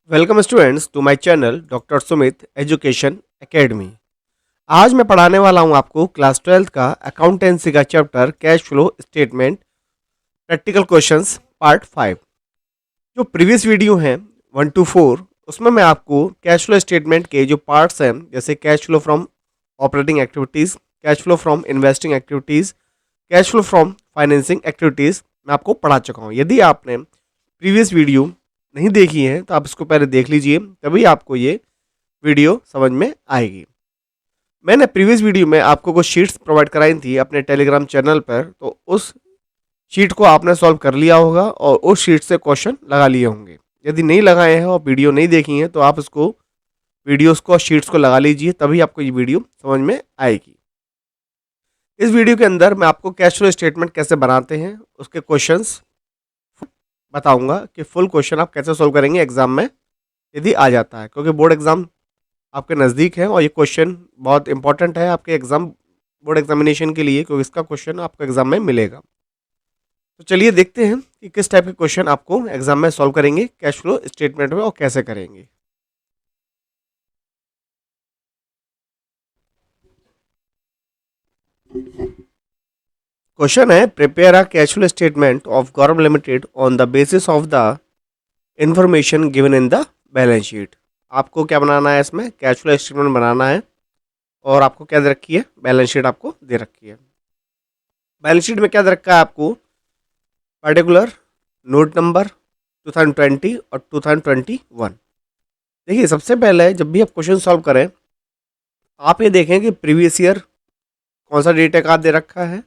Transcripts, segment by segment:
Welcome students to my channel doctor Sumit education academy. आज मैं पढ़ाने वाला हूं आपको क्लास 12th का अकाउंटेंसी का chapter cash flow statement practical questions part 5। जो प्रीवियस वीडियो हैं 1 to 4 उसमें मैं आपको कैश फ्लो स्टेटमेंट के जो पार्ट्स हैं जैसे cash flow from operating activities, cash flow from investing activities, cash flow from financing activities मैं आपको पढ़ा चुका हूँ। यदि आपने प्रीवियस वीडियो नहीं देखी है तो आप इसको पहले देख लीजिए, तभी आपको ये वीडियो समझ में आएगी। मैंने प्रीवियस वीडियो में आपको कुछ शीट्स प्रोवाइड कराई थी अपने टेलीग्राम चैनल पर, तो उस शीट को आपने सॉल्व कर लिया होगा और उस शीट से क्वेश्चन लगा लिए होंगे। यदि नहीं लगाए हैं और वीडियो नहीं देखी है तो आप इसको वीडियोस को और शीट्स को लगा लीजिए, तभी आपको ये वीडियो समझ में आएगी। इस वीडियो के अंदर मैं आपको कैश फ्लो स्टेटमेंट कैसे बनाते हैं उसके क्वेश्चंस बताऊंगा कि फुल क्वेश्चन आप कैसे सोल्व करेंगे एग्जाम में यदि आ जाता है, क्योंकि बोर्ड एग्जाम आपके नज़दीक है और ये क्वेश्चन बहुत इंपॉर्टेंट है आपके एग्जाम बोर्ड एग्जामिनेशन के लिए, क्योंकि इसका क्वेश्चन आपको एग्जाम में मिलेगा। तो चलिए देखते हैं कि किस टाइप के क्वेश्चन आपको एग्जाम में सॉल्व करेंगे कैश फ्लो स्टेटमेंट में और कैसे करेंगे। क्वेश्चन है, prepare a cash flow statement of Gaurav limited on the basis of the information given in the balance sheet. आपको क्या बनाना है, इसमें कैश फ्लो स्टेटमेंट बनाना है और आपको क्या दे रखी है, बैलेंस शीट आपको दे रखी है। बैलेंस शीट में क्या दे रखा है आपको, पर्टिकुलर नोट नंबर 2020 और 2021। देखिए सबसे पहले जब भी आप क्वेश्चन सॉल्व करें आप ये देखें कि प्रीवियस ईयर कौन सा डेटा का दे रखा है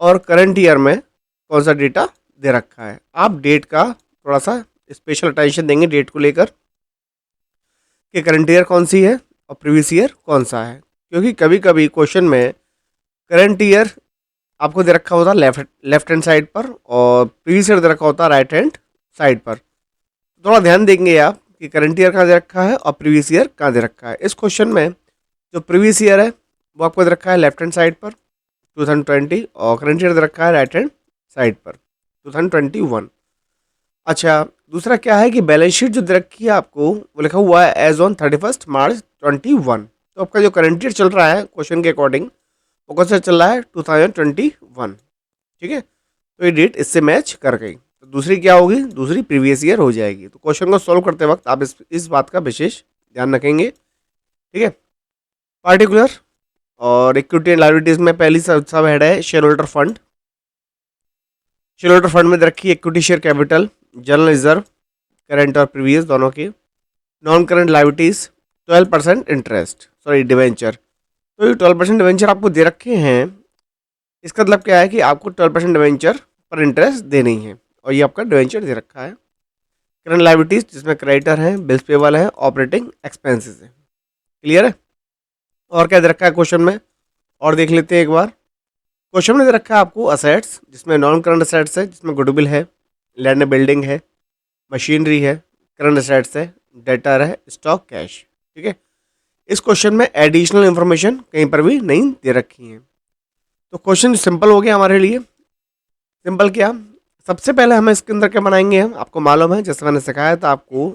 और करंट ईयर में कौन सा डेटा दे रखा है। आप डेट का थोड़ा सा स्पेशल अटेंशन देंगे डेट को लेकर कि करंट ईयर कौन सी है और प्रीवियस ईयर कौन सा है, क्योंकि कभी कभी क्वेश्चन में करंट ईयर आपको दे रखा होता है लेफ्ट हैंड साइड पर और प्रीवियस ईयर दे रखा होता है राइट हैंड साइड पर। थोड़ा ध्यान देंगे आप कि करंट ईयर कहाँ दे रखा है और प्रीवियस ईयर कहाँ दे रखा है। इस क्वेश्चन में जो प्रीवियस ईयर है वो आपको दे रखा है लेफ्ट हैंड साइड पर 2020 और करंट ईयर दे रखा है राइट हैंड साइड पर 2021। अच्छा, दूसरा क्या है कि बैलेंस शीट जो दे रखी है आपको वो लिखा हुआ है एज ऑन 31 मार्च 21। तो आपका जो करंट ईयर चल रहा है क्वेश्चन के अकॉर्डिंग वो कौन सा चल रहा है 2021। ठीक है, तो ये डेट इससे मैच कर गई, तो दूसरी क्या होगी, दूसरी प्रीवियस ईयर हो जाएगी। तो क्वेश्चन को सॉल्व करते वक्त आप इस बात का विशेष ध्यान रखेंगे। ठीक है, पार्टिकुलर और इक्विटी एंड लायबिलिटीज में पहली सब हेड है share holder fund. Share holder fund में रखी equity share capital, general reserve current और प्रीवियस दोनों की, non current liabilities 12% interest debenture. तो ये 12% डिवेंचर आपको दे रखे हैं, इसका मतलब क्या है कि आपको 12% डिवेंचर पर इंटरेस्ट देनी है और ये आपका डिवेंचर दे रखा है। करंट लायबिलिटीज जिसमें क्रेडिटर हैं, बिल्स पेबल है, ऑपरेटिंग एक्सपेंसेस है। क्लियर है। और क्या दे रखा है क्वेश्चन में, और देख लेते हैं एक बार। क्वेश्चन में दे रखा है आपको असेट्स जिसमें नॉन करंट असेट्स है, जिसमें गुडविल है, लैंड बिल्डिंग है, मशीनरी है, करंट असेट्स है, डेटर है, स्टॉक, कैश। ठीक है, इस क्वेश्चन में एडिशनल इंफॉर्मेशन कहीं पर भी नहीं दे रखी है। तो क्वेश्चन सिंपल हो गया हमारे लिए। सिंपल क्या, सबसे पहले हम इसके अंदर क्या बनाएंगे, हम आपको मालूम है जैसे मैंने सिखाया था आपको,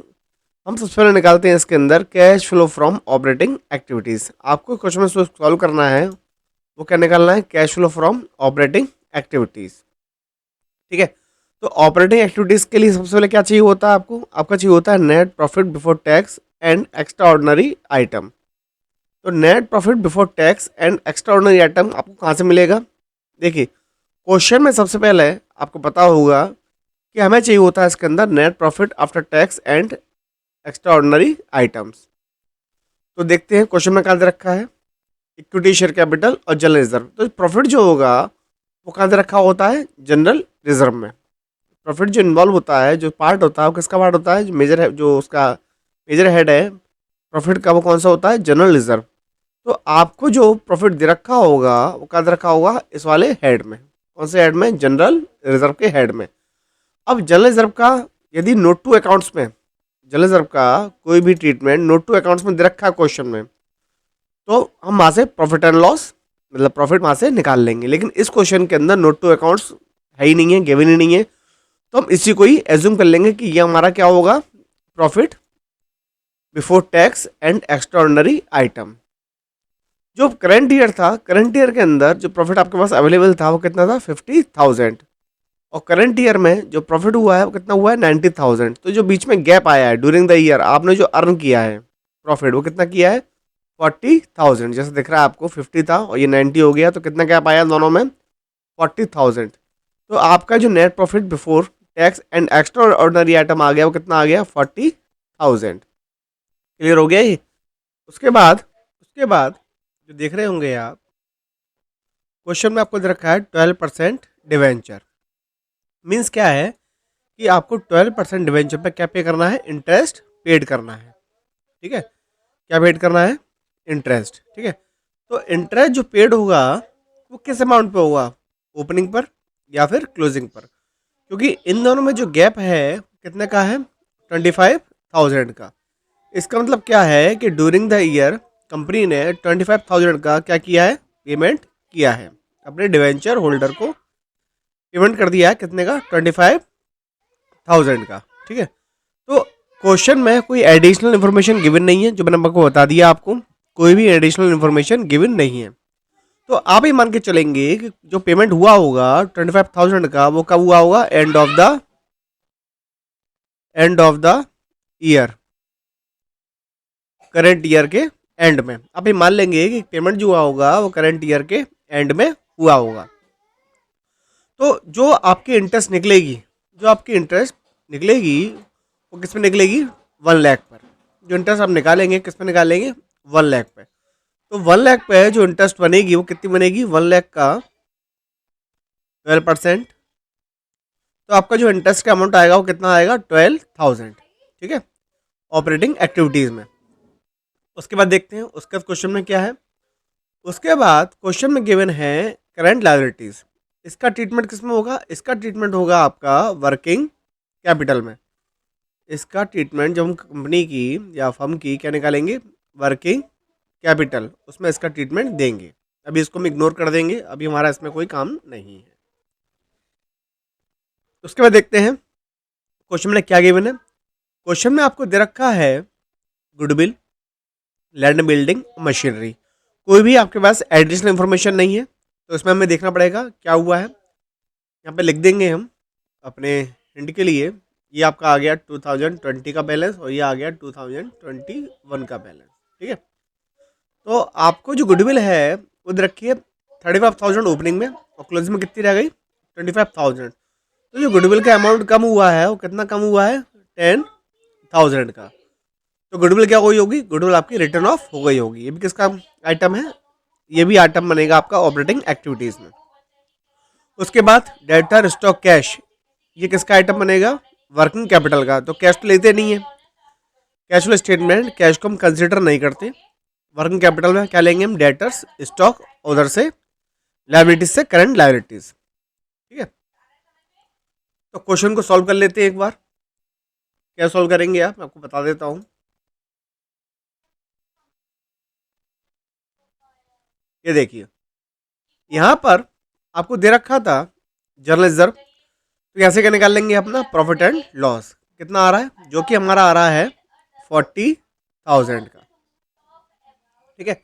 हम सबसे पहले निकालते हैं इसके अंदर cash flow from operating activities. आपको क्वेश्चन में सॉल्व करना है वो क्या निकालना है, cash flow from operating activities. ठीक है, तो ऑपरेटिंग एक्टिविटीज़ के लिए सबसे पहले क्या चाहिए होता है आपको, आपका चाहिए होता है net profit before tax and extraordinary item. तो net profit before tax and extraordinary item आपको कहाँ से मिलेगा। देखिए क्वेश्चन में सबसे पहले आपको पता होगा कि हमें चाहिए होता है इसके अंदर net profit after tax and extra ordinary items. तो देखते हैं क्वेश्चन में कहाँ दे रखा है, इक्विटी शेयर कैपिटल और जनरल रिजर्व। तो प्रॉफिट जो होगा वो कहाँ दे रखा होता है, जनरल रिजर्व में। प्रॉफिट जो इन्वॉल्व होता है, जो पार्ट होता है वो किसका पार्ट होता है, जो मेजर है, जो उसका मेजर हेड है प्रॉफिट का वो कौन सा होता है, जनरल रिजर्व। तो आपको जो प्रॉफिट दे रखा होगा वो कहाँ दे रखा होगा, इस वाले हेड में। कौन से हेड में, जनरल रिजर्व के हेड में। अब जनरल रिजर्व का यदि नोट टू अकाउंट्स में जनरल रिजर्व का कोई भी ट्रीटमेंट नोट टू अकाउंट्स में दे रखा है क्वेश्चन में, तो हम वहाँ से प्रॉफिट एंड लॉस मतलब प्रॉफिट वहाँ से निकाल लेंगे। लेकिन इस क्वेश्चन के अंदर नोट टू अकाउंट्स है ही नहीं है, गिवन ही नहीं है, तो हम इसी को ही एज्यूम कर लेंगे कि ये हमारा क्या होगा, profit before tax and extraordinary item. जो करंट ईयर था, करंट ईयर के अंदर जो प्रॉफिट आपके पास अवेलेबल था वो कितना था 50,000, और करंट ईयर में जो प्रॉफिट हुआ है वो कितना हुआ है 90,000। तो जो बीच में गैप आया है ड्यूरिंग द ईयर आपने जो अर्न किया है प्रॉफिट वो कितना किया है 40,000। जैसे दिख रहा है आपको 50 था और ये 90 हो गया, तो कितना गैप आया दोनों में 40,000। तो आपका जो net profit before tax and extraordinary item आ गया वो कितना आ गया 40,000। क्लियर हो गया ये। उसके बाद जो देख रहे होंगे आप क्वेश्चन में आपको दे रखा है 12% डिवेंचर। मीन्स क्या है कि आपको 12% डिवेंचर पे क्या पे करना है, इंटरेस्ट पेड करना है। ठीक है, क्या पेड करना है, इंटरेस्ट। ठीक है, तो इंटरेस्ट जो पेड होगा वो किस अमाउंट पे होगा, ओपनिंग पर या फिर क्लोजिंग पर, क्योंकि इन दोनों में जो गैप है कितने का है 25,000 का। इसका मतलब क्या है कि ड्यूरिंग द ईयर कंपनी ने 25,000 का क्या किया है, पेमेंट किया है, अपने डिवेंचर होल्डर को पेमेंट कर दिया है कितने का 25,000 का। ठीक है, तो क्वेश्चन में कोई एडिशनल इन्फॉर्मेशन गिवन नहीं है, जो मैंने आपको बता दिया, आपको कोई भी एडिशनल इन्फॉर्मेशन गिवन नहीं है। तो आप ही मान के चलेंगे कि जो पेमेंट हुआ होगा 25,000 का वो कब हुआ होगा, end of the year, current year के एंड में। आप ये मान लेंगे कि पेमेंट जो हुआ होगा वो करंट ईयर के एंड में हुआ होगा। तो जो आपकी इंटरेस्ट निकलेगी, वो किस पे निकलेगी 1 लाख पर। जो इंटरेस्ट आप निकालेंगे किस पे निकालेंगे 1 लाख पे। तो 1 लाख पे जो इंटरेस्ट बनेगी वो कितनी बनेगी 1 लाख का 12%। तो आपका जो इंटरेस्ट का अमाउंट आएगा वो कितना आएगा 12,000। ठीक है, ऑपरेटिंग एक्टिविटीज़ में। उसके बाद देखते हैं उसके बाद क्वेश्चन में क्या है। उसके बाद क्वेश्चन में गिवन है करंट लायबिलिटीज। इसका ट्रीटमेंट किस में होगा, इसका ट्रीटमेंट होगा आपका वर्किंग कैपिटल में। इसका ट्रीटमेंट जब हम कंपनी की या फर्म की क्या निकालेंगे वर्किंग कैपिटल, उसमें इसका ट्रीटमेंट देंगे। अभी इसको हम इग्नोर कर देंगे, अभी हमारा इसमें कोई काम नहीं है। उसके बाद देखते हैं क्वेश्चन में क्या गिवन है। क्वेश्चन में आपको दे रखा है गुडविल, लैंड, बिल्डिंग, मशीनरी। कोई भी आपके पास एडिशनल इन्फॉर्मेशन नहीं है, तो इसमें हमें देखना पड़ेगा क्या हुआ है। यहाँ पे लिख देंगे हम अपने हिंट के लिए, ये आपका आ गया 2020 का बैलेंस और ये आ गया 2021 का बैलेंस। ठीक है, तो आपको जो गुडविल है वो दे रखी है 35,000 ओपनिंग में और क्लोजिंग में कितनी रह गई 25,000। तो जो गुडविल का अमाउंट कम हुआ है वो कितना कम हुआ है 10,000 का। तो गुडविल क्या हुई होगी, गुडविल आपकी रिटर्न ऑफ हो गई होगी। ये भी किसका आइटम है, ये भी आइटम बनेगा आपका ऑपरेटिंग एक्टिविटीज में। उसके बाद डेटर, स्टॉक, कैश, ये किसका आइटम बनेगा वर्किंग कैपिटल का। तो कैश तो लेते नहीं है, कैश फ्लो स्टेटमेंट कैश को हम कंसिडर नहीं करते। वर्किंग कैपिटल में क्या लेंगे हम, डेटर्स, स्टॉक, उधर से लायबिलिटीज से करंट लायबिलिटीज। ठीक है, तो क्वेश्चन को सॉल्व कर लेते हैं एक बार। क्या सॉल्व करेंगे आप, मैं आपको बता देता हूँ। ये देखिए यहाँ पर आपको दे रखा था जर्नल रिजर्व, तो यहाँ से क्या निकाल लेंगे अपना प्रॉफिट एंड लॉस। कितना आ रहा है, जो कि हमारा आ रहा है 40,000 का। ठीक है,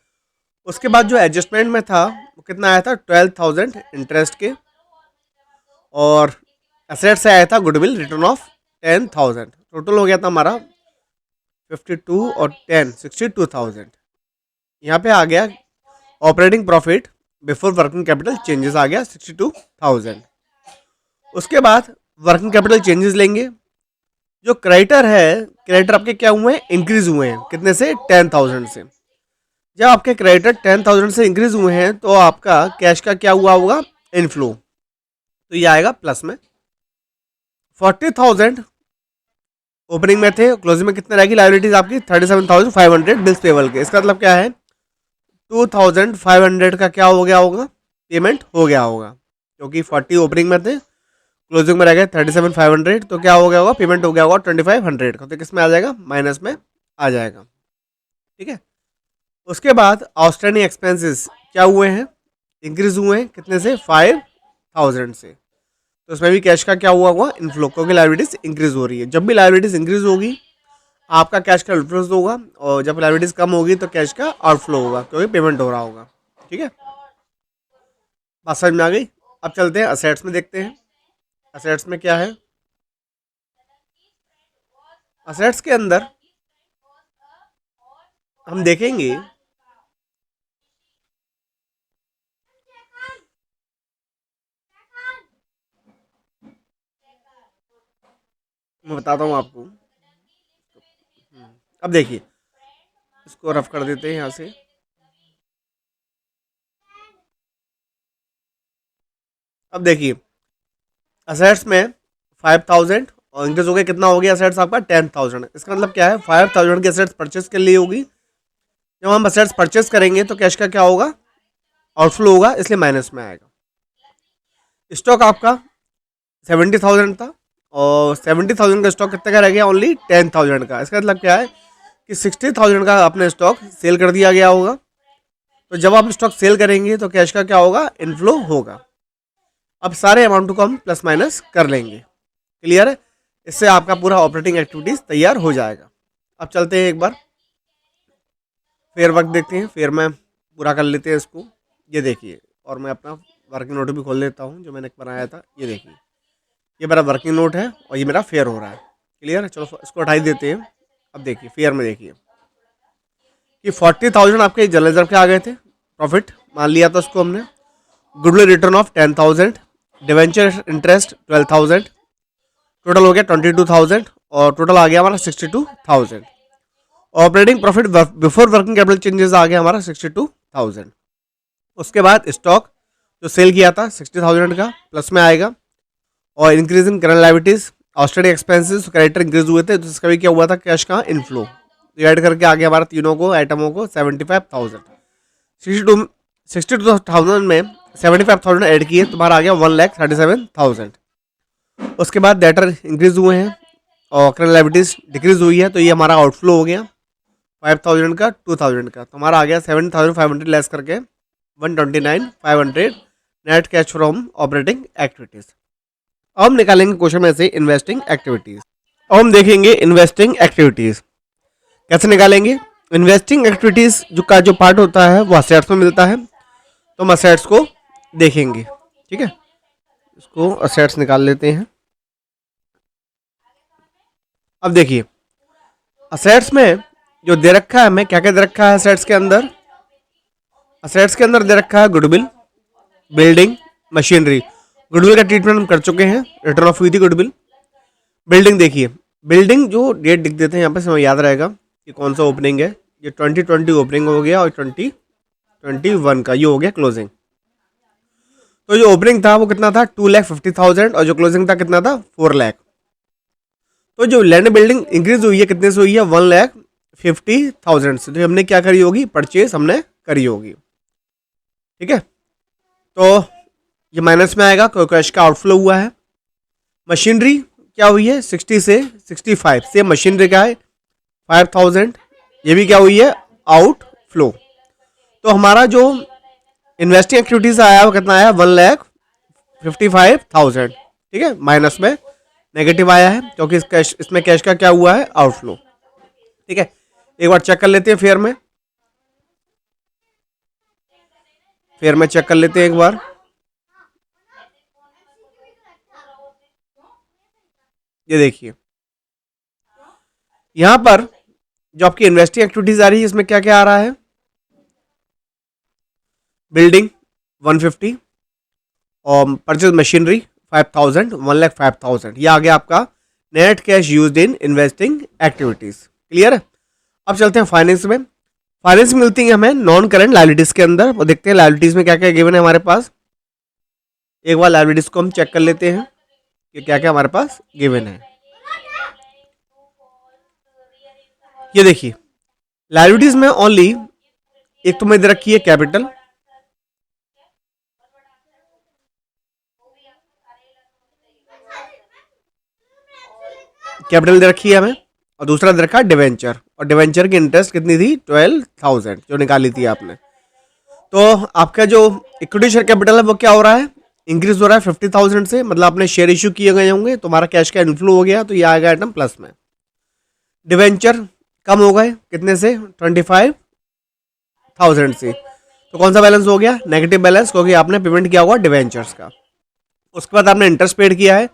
उसके बाद जो एडजस्टमेंट में था वो कितना आया था 12,000 इंटरेस्ट के, और एसेट से आया था गुडविल रिटर्न ऑफ 10,000। टोटल हो गया था हमारा 52 और 10 62,000। यहाँ पे आ गया operating profit before working capital changes आ गया 62,000। उसके बाद वर्किंग कैपिटल चेंजेस लेंगे। जो क्रेडिटर है, क्रेडिटर आपके क्या हुए हैं इंक्रीज हुए हैं, कितने से 10,000 से। जब आपके क्रेडिटर 10,000 से इंक्रीज हुए हैं तो आपका कैश का क्या हुआ होगा इनफ्लो, तो ये आएगा प्लस में। 40,000 ओपनिंग में थे, क्लोजिंग में कितने रहेगी लायबिलिटीज आपकी 37,500 बिल्स पेबल के। इसका मतलब क्या है 2,500 का क्या हो गया होगा पेमेंट हो गया होगा, क्योंकि 40 ओपनिंग में थे, क्लोजिंग में रह गए 37,500, तो क्या हो गया होगा पेमेंट हो गया होगा 2,500 का। तो किस में आ जाएगा माइनस में आ जाएगा। ठीक है, उसके बाद आउटस्टैंडिंग एक्सपेंसेस क्या हुए हैं इंक्रीज हुए हैं, कितने से 5,000 से। तो उसमें भी कैश का क्या हुआ होगा इनफ्लो, क्योंकि लायबिलिटीज इंक्रीज हो रही है। जब भी लायबिलिटीज इंक्रीज होगी आपका कैश का इनफ्लो होगा, और जब लायबिलिटीज कम होगी तो कैश का आउटफ्लो होगा, क्योंकि पेमेंट हो रहा होगा। ठीक है, बात समझ में आ गई। अब चलते हैं असेट्स में, देखते हैं असेट्स में क्या है। असेट्स के अंदर हम देखेंगे मैं बताता हूँ आपको। अब देखिए, इसको रफ कर देते हैं यहाँ से। अब देखिए, असेट्स में 5000 और इंक्रीज हो गया, कितना हो गया असेट्स आपका 10000। इसका मतलब क्या है, 5000 की असेट्स परचेस के लिए होगी। जब हम असेट्स परचेस करेंगे तो कैश का क्या होगा, आउटफ्लो होगा, इसलिए माइनस में आएगा। स्टॉक आपका 70,000 था, और 70,000 का स्टॉक कितने का रह गया, ओनली 10,000 का। इसका मतलब क्या है कि 60,000 का अपने स्टॉक सेल कर दिया गया होगा। तो जब आप स्टॉक सेल करेंगे तो कैश का क्या होगा, इनफ्लो होगा। अब सारे अमाउंट को हम प्लस माइनस कर लेंगे। क्लियर है, इससे आपका पूरा ऑपरेटिंग एक्टिविटीज तैयार हो जाएगा। अब चलते हैं एक बार फेयर वर्क देखते हैं, फेयर में पूरा कर लेते हैं इसको। ये देखिए, और मैं अपना वर्किंग नोट भी खोल लेता हूँ जो मैंने बनाया था। ये देखिए, ये मेरा वर्किंग नोट है और ये मेरा फेयर हो रहा है। क्लियर है, चलो इसको हटाई देते हैं। अब देखिए फेयर में, देखिए कि 40,000 आपके जनरल रिजर्व के आ गए थे, प्रॉफिट मान लिया था उसको हमने। Goodwill return of 10,000, debenture interest 12,000, total हो गया 22,000, और टोटल आ गया हमारा 62,000। Operating profit before working capital changes आ गया हमारा 62,000। उसके बाद स्टॉक जो सेल किया था 60,000 का प्लस में आएगा, और increase in current liabilities, outstanding expenses, creditor increase हुए थे, तो इसका भी क्या हुआ था, कैश का इनफ्लो। ऐड करके आ गया हमारा तीनों को आइटमों को 75,000। 62,000 में 75,000 ऐड किए, तुम्हारा आ गया 1,37,000। उसके बाद डेटर इंक्रीज हुए हैं और करंट लायबिलिटीज डिक्रीज हुई है, तो ये हमारा आउटफ्लो हो गया 5,000 का 2,000 का, तो हमारा आ गया 7,500 लेस करके 129,500 net cash from operating activities. अब हम निकालेंगे क्वेश्चन में से इन्वेस्टिंग एक्टिविटीज। अब हम देखेंगे इन्वेस्टिंग एक्टिविटीज कैसे निकालेंगे। इन्वेस्टिंग एक्टिविटीज जो पार्ट होता है वो असेट्स में मिलता है, तो हम असेट्स को देखेंगे। ठीक है, इसको असेट्स निकाल लेते हैं। अब देखिए, असेट्स में जो दे रखा है हमें, क्या क्या दे रखा है असेट्स के अंदर। असेट्स के अंदर दे रखा है गुडविल, बिल्डिंग, मशीनरी। गुडविल का ट्रीटमेंट हम कर चुके हैं, रिटर्न ऑफ हुई थी गुडविल। बिल्डिंग देखिए, बिल्डिंग जो डेट लिख देते हैं यहाँ पे, समय याद रहेगा कि कौन सा ओपनिंग है। ये 2020 ओपनिंग हो गया, और 2021 का ये हो गया क्लोजिंग। तो जो ओपनिंग था वो कितना था, 2,50,000, और जो क्लोजिंग था कितना था, 4 लाख। तो जो लैंड बिल्डिंग इंक्रीज हुई है कितने से हुई है, 1,50,000 से। तो हमने क्या करी होगी, परचेज हमने करी होगी। ठीक है, तो ये माइनस में आएगा क्योंकि कैश का आउटफ्लो हुआ है। मशीनरी क्या हुई है, 60 से 65 से मशीनरी का है 5,000, ये भी क्या हुई है, आउटफ्लो। तो हमारा जो इन्वेस्टिंग एक्टिविटीज आया वो कितना आया, 1,55,000। ठीक है, माइनस में नेगेटिव आया है क्योंकि इसमें कैश का क्या हुआ है, आउटफ्लो। ठीक है, एक बार चेक कर लेते हैं फेयर में, चेक कर लेते हैं एक बार। ये देखिए, यहां पर जो आपकी इन्वेस्टिंग एक्टिविटीज आ रही है इसमें क्या क्या आ रहा है, बिल्डिंग 150, और परचेज मशीनरी 5,000, 1,05,000। ये आ गया आपका net cash used in investing activities. Clear है, अब चलते हैं फाइनेंस में। फाइनेंस मिलती है हमें नॉन करंट लायबिलिटीज के अंदर, वो देखते हैं लायबिलिटीज में क्या क्या गिवन है हमारे पास। एक बार लायबिलिटीज को हम चेक कर लेते हैं कि क्या क्या हमारे पास गिवन है। ये देखिए, लायबिलिटीज में ओनली एक तो मैं दे रखी है कैपिटल, कैपिटल दे रखी है हमें, और दूसरा दे रखा है डिवेंचर, और डिवेंचर की इंटरेस्ट कितनी थी, 12,000 जो निकाली थी आपने। तो आपका जो इक्विटी शेयर कैपिटल है वो क्या हो रहा है, इंक्रीज हो रहा है 50,000 से, मतलब आपने शेयर इश्यू किए गए होंगे, तुम्हारा कैश का इनफ्लो हो गया, तो ये आएगा आइटम प्लस में। डिवेंचर कम हो गए कितने से, 25,000 से, तो कौन सा बैलेंस हो गया, नेगेटिव बैलेंस, क्योंकि आपने पेमेंट किया हुआ डिवेंचर्स का। उसके बाद आपने इंटरेस्ट पेड किया है,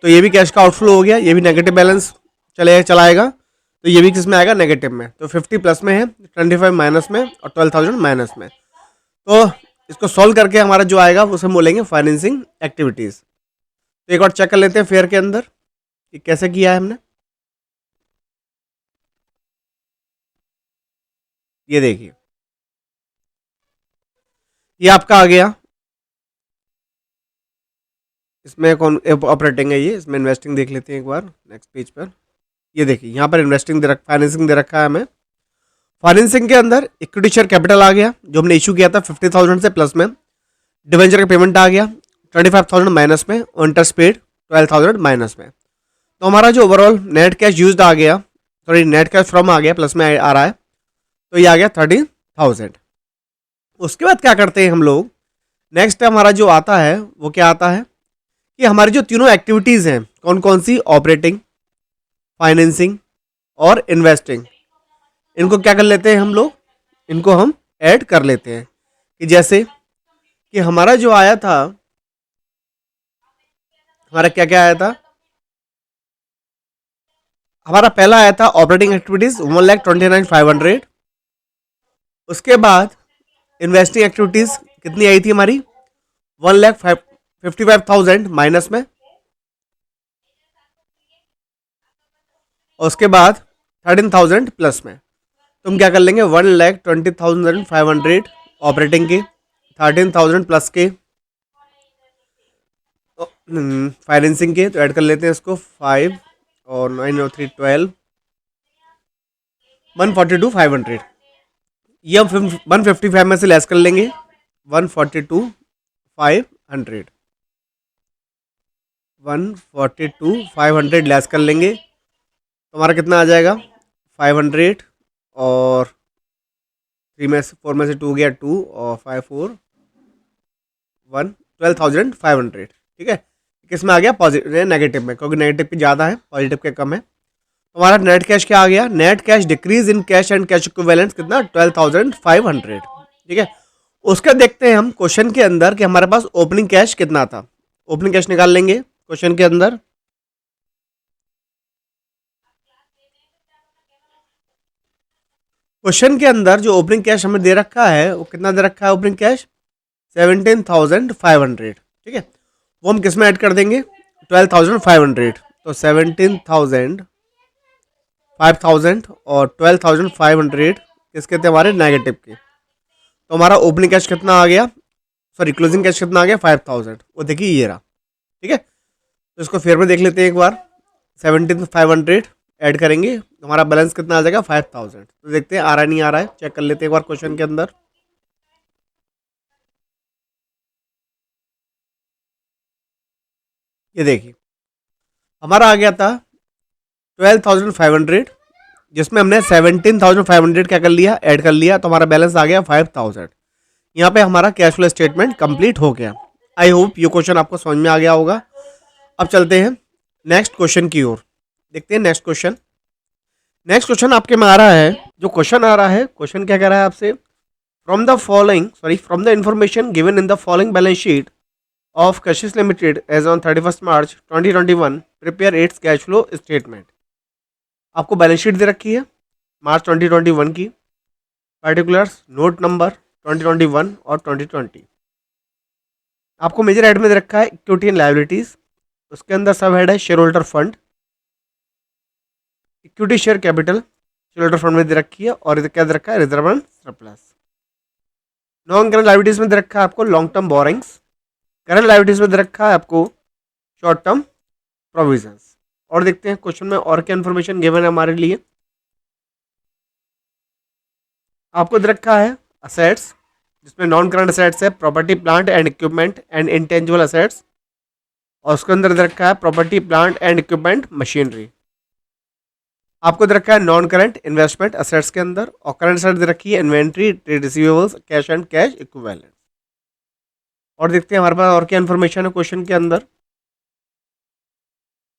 तो ये भी कैश का आउटफ्लो हो गया, ये भी नेगेटिव बैलेंस चलाएगा, तो ये भी किस में आएगा, नेगेटिव में। तो 50 प्लस में है, 25 माइनस में और 12,000 माइनस में। तो इसको सॉल्व करके हमारा जो आएगा उसे बोलेंगे फाइनेंसिंग एक्टिविटीज़। तो एक बार चेक कर लेते हैं फेयर के अंदर कि कैसे किया है हमने। ये देखिए, ये आपका आ गया, इसमें कौन ऑपरेटिंग है, ये इसमें इन्वेस्टिंग देख लेते हैं एक बार नेक्स्ट पेज पर। ये देखिए यहाँ पर इन्वेस्टिंग फाइनेंसिंग दे रखा है हमें। फाइनेंसिंग के अंदर इक्विटी शेयर कैपिटल आ गया जो हमने इशू किया था 50,000 से प्लस में, डिवेंचर का पेमेंट आ गया 25,000 माइनस में, और इंटरेस्ट पेड 12,000 माइनस में। तो हमारा जो ओवरऑल नेट कैश यूज्ड आ गया, सॉरी नेट कैश फ्रॉम आ गया, प्लस में आ रहा है, तो ये आ गया 13,000। उसके बाद क्या करते हैं हम लोग, नेक्स्ट हमारा जो आता है वो क्या आता है कि हमारी जो तीनों एक्टिविटीज़ हैं कौन कौन सी, ऑपरेटिंग, फाइनेंसिंग और इन्वेस्टिंग, इनको क्या कर लेते हैं हम लोग, इनको हम ऐड कर लेते हैं। कि जैसे कि हमारा जो आया था, हमारा क्या क्या आया था, हमारा पहला आया था ऑपरेटिंग एक्टिविटीज 1,29,500। उसके बाद इन्वेस्टिंग एक्टिविटीज कितनी आई थी हमारी, 1,55,000 माइनस में। और उसके बाद 13,000 प्लस में। तुम क्या कर लेंगे, 1,20,500 ऑपरेटिंग के, 13,000 प्लस के फाइनेंसिंग के, तो ऐड कर लेते हैं इसको 5 और 9 और 3 12, 142,500। ये हम 155 में से लेस कर लेंगे, 142,500, 142,500 लेस कर लेंगे, तो हमारा कितना आ जाएगा, 500 और 3 में से 4 में से 2 गया 2 और 5 4 1, 12,500। ठीक है, किस में आ गया, पॉजिटिव नेगेटिव में, क्योंकि नेगेटिव पे ज़्यादा है, पॉजिटिव के कम है। तो हमारा नेट कैश क्या आ गया, net cash decrease in cash and cash equivalent कितना, 12,500। ठीक है, उसका देखते हैं हम क्वेश्चन के अंदर कि हमारे पास ओपनिंग कैश कितना था। ओपनिंग कैश निकाल लेंगे क्वेश्चन के अंदर। क्वेश्चन के अंदर जो ओपनिंग कैश हमें दे रखा है वो कितना दे रखा है, ओपनिंग कैश 17,500। ठीक है, वो हम किस में ऐड कर देंगे, 12,500। तो 17,000, 5,000 और 12,500 किसके थे, हमारे नेगेटिव के। तो हमारा ओपनिंग कैश कितना आ गया, सॉरी क्लोजिंग कैश कितना आ गया, 5,000। वो देखिए ये रहा। ठीक है, तो इसको फिर में देख लेते हैं एक बार, 17,500 ऐड करेंगे तो हमारा बैलेंस कितना आ जाएगा, 5,000। तो देखते हैं आ रहा है नहीं आ रहा है, चेक कर लेते हैं एक बार क्वेश्चन के अंदर। ये देखिए हमारा आ गया था 12,500, जिसमें हमने 17,500 क्या कर लिया, ऐड कर लिया, तो हमारा बैलेंस आ गया 5,000। यहाँ पे हमारा कैश फ्लो स्टेटमेंट कंप्लीट हो गया। आई होप ये क्वेश्चन आपको समझ में आ गया होगा। अब चलते हैं नेक्स्ट क्वेश्चन की ओर, देखते हैं नेक्स्ट क्वेश्चन। नेक्स्ट क्वेश्चन आपके में आ रहा है, जो क्वेश्चन आ रहा है, क्वेश्चन क्या कह रहा है आपसे, from the information given in the following balance sheet of Kashish limited as on 31 March 2021 prepare its cash flow statement. आपको बैलेंस शीट दे रखी है मार्च 2021 की, पर्टिकुलर्स नोट नंबर 2021 और 2020। आपको मेजर हेड में दे रखा है इक्विटी एंड लायबिलिटीज, उसके अंदर सब हेड है share holder fund, equity share capital share holder fund में दे रखी है, और इधर क्या दे रखा है, reserve and surplus. Non current liabilities में दे रखा है आपको long term borrowings, current liabilities में दे रखा है आपको शॉर्ट टर्म प्रोविजंस। और देखते हैं क्वेश्चन में और क्या इन्फॉर्मेशन गिवन है हमारे लिए। आपको दे रखा है असेट्स, जिसमें नॉन करंट असेट्स है property plant and equipment and intangible assets, और उसके अंदर दे रखा है property plant and equipment machinery. आपको दे रखा है नॉन करंट इन्वेस्टमेंट असेट्स के अंदर, और करंट असेट्स दे रखी है inventory, trade receivables, cash and cash equivalent. और देखते हैं हमारे पास और क्या इन्फॉर्मेशन है क्वेश्चन के अंदर।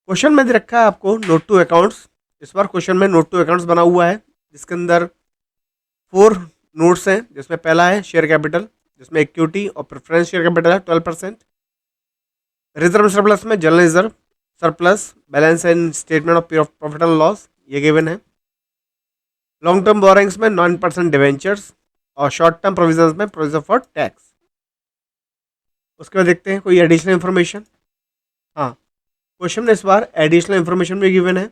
क्वेश्चन में दे रखा है आपको नोट टू अकाउंट्स इस बार क्वेश्चन में नोट टू अकाउंट्स बना हुआ है, जिसके अंदर 4 नोट्स हैं, जिसमें पहला है शेयर कैपिटल, जिसमें इक्विटी और प्रेफरेंस शेयर कैपिटल है 12%। रिजर्व सरप्लस में general reserve surplus, balance and statement of profit and loss, ये गिवन है। लॉन्ग टर्म बोरिंग्स में 9% डिवेंचर्स, और शॉर्ट टर्म प्रोविजंस में प्रोविजन फॉर टैक्स। उसके बाद देखते हैं कोई एडिशनल इन्फॉर्मेशन। हाँ, क्वेश्चन में इस बार एडिशनल इन्फॉर्मेशन भी गिवन है,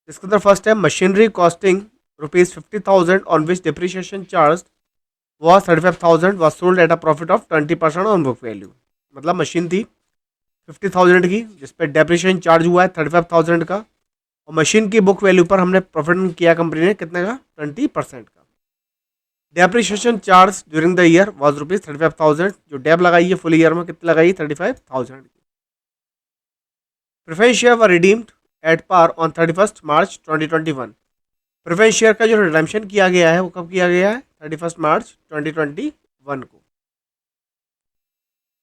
जिसके अंदर फर्स्ट है machinery costing ₹50,000 on which depreciation charge was 35,000 was sold at a profit of 20% on book value. मतलब मशीन थी 50,000 की, जिसपे डेप्रिसिएशन चार्ज हुआ है 35,000 का, और मशीन की बुक वैल्यू पर हमने प्रॉफिट किया कंपनी ने कितने का, 20% का। Depreciation charge during the year was ₹35,000, जो डेप लगाई है फुल ईयर में कितनी लगाई, 35,000 की। Preference share were redeemed at par on 31 March 2021। Preference share का जो रिडेम्पशन किया गया है वो कब किया गया है, 31 मार्च 2021 को।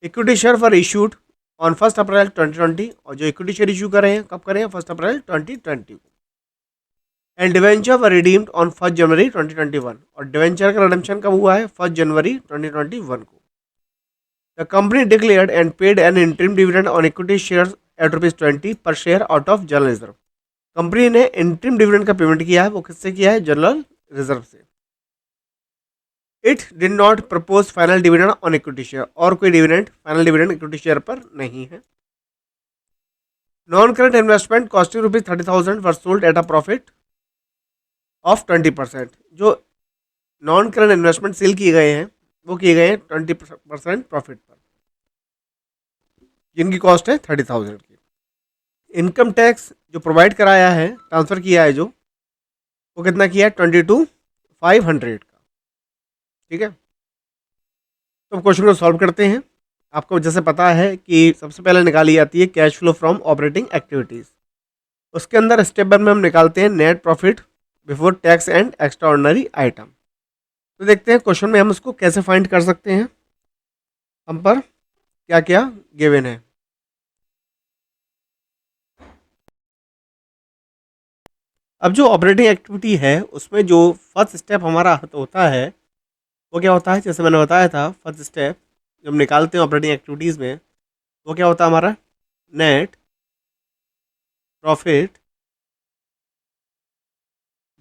Equity share for issued on 1 अप्रैल 2020, और जो इक्विटी शेयर इशू करें हैं कब करें, 1 अप्रैल 2020 को। And debenture were redeemed on 1 जनवरी 2021, और डिवेंचर का रिडेम्पशन कब हुआ है, 1 जनवरी 2021 को। The company declared and paid N interim dividend on equity shares at ₹20 पर share out of general reserve. Company ने इंटरिम डिविडेंड का पेमेंट किया है, वो किससे किया है, जनरल रिजर्व से। It did not propose final dividend on equity share, और कोई dividend final dividend equity share पर नहीं है। Non current investment costing ₹30,000 were sold at a profit of 20%। जो नॉन करंट इन्वेस्टमेंट सेल किए गए हैं वो किए गए हैं 20% प्रॉफिट पर, जिनकी कॉस्ट है 30,000 की। इनकम टैक्स जो प्रोवाइड कराया है, ट्रांसफर किया है जो, वो कितना किया है, 22,500 का। ठीक है, तो क्वेश्चन को सॉल्व करते हैं। आपको जैसे पता है कि सबसे पहले निकाली जाती है cash flow from operating activities. उसके अंदर स्टेप बाय में हम निकालते हैं net profit before tax and extraordinary item. तो देखते हैं क्वेश्चन में हम उसको कैसे फाइंड कर सकते हैं, हम पर क्या क्या गिवन है। अब जो ऑपरेटिंग एक्टिविटी है उसमें जो फर्स्ट स्टेप हमारा होता है वो क्या होता है, जैसे मैंने बताया था फर्स्ट स्टेप जब निकालते हैं ऑपरेटिंग एक्टिविटीज़ में, वो क्या होता है हमारा, net profit